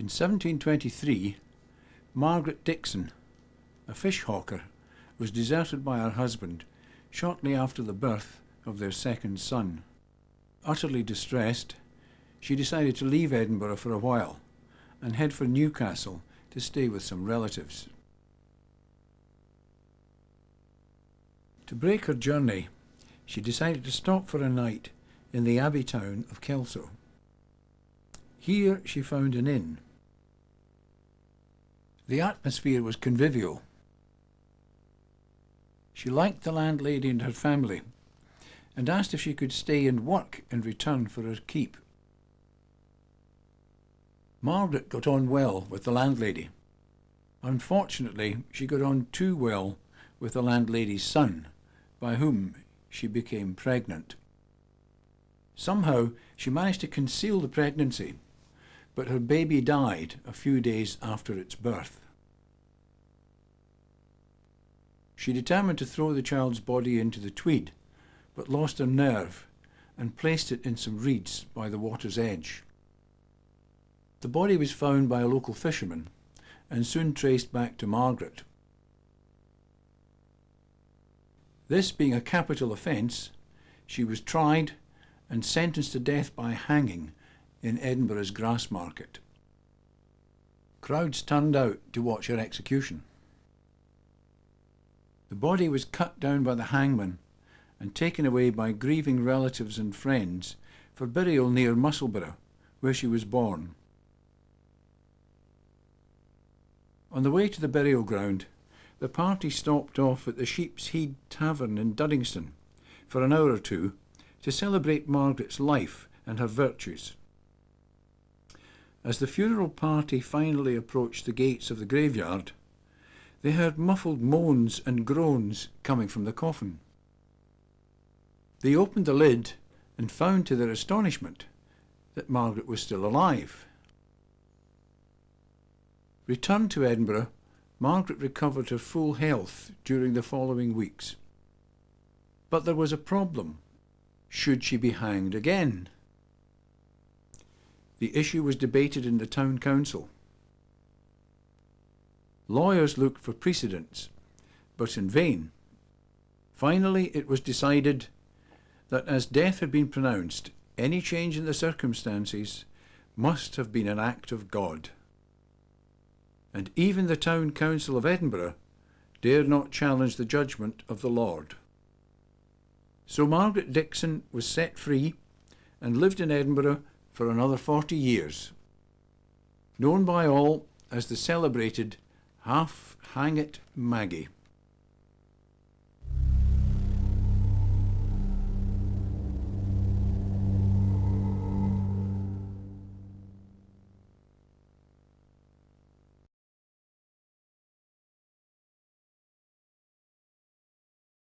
In 1723, Margaret Dixon, a fish hawker, was deserted by her husband shortly after the birth of their second son. Utterly distressed, she decided to leave Edinburgh for a while and head for Newcastle to stay with some relatives. To break her journey, she decided to stop for a night in the abbey town of Kelso. Here she found an inn. The atmosphere was convivial. She liked the landlady and her family, and asked if she could stay and work in return for her keep. Margaret got on well with the landlady. Unfortunately, she got on too well with the landlady's son, by whom she became pregnant. Somehow she managed to conceal the pregnancy, but her baby died a few days after its birth. She determined to throw the child's body into the Tweed, but lost her nerve and placed it in some reeds by the water's edge. The body was found by a local fisherman and soon traced back to Margaret. This being a capital offence, she was tried and sentenced to death by hanging in Edinburgh's Grassmarket. Crowds turned out to watch her execution. The body was cut down by the hangman and taken away by grieving relatives and friends for burial near Musselburgh, where she was born. On the way to the burial ground, the party stopped off at the Sheep's Head Tavern in Duddingston for an hour or two to celebrate Margaret's life and her virtues. As the funeral party finally approached the gates of the graveyard, they heard muffled moans and groans coming from the coffin. They opened the lid and found to their astonishment that Margaret was still alive. Returned to Edinburgh, Margaret recovered her full health during the following weeks. But there was a problem. Should she be hanged again? The issue was debated in the town council. Lawyers looked for precedents, but in vain. Finally, it was decided that as death had been pronounced, any change in the circumstances must have been an act of God. And even the town council of Edinburgh dared not challenge the judgment of the Lord. So Margaret Dixon was set free and lived in Edinburgh for another 40 years, known by all as the celebrated Hangit Maggie.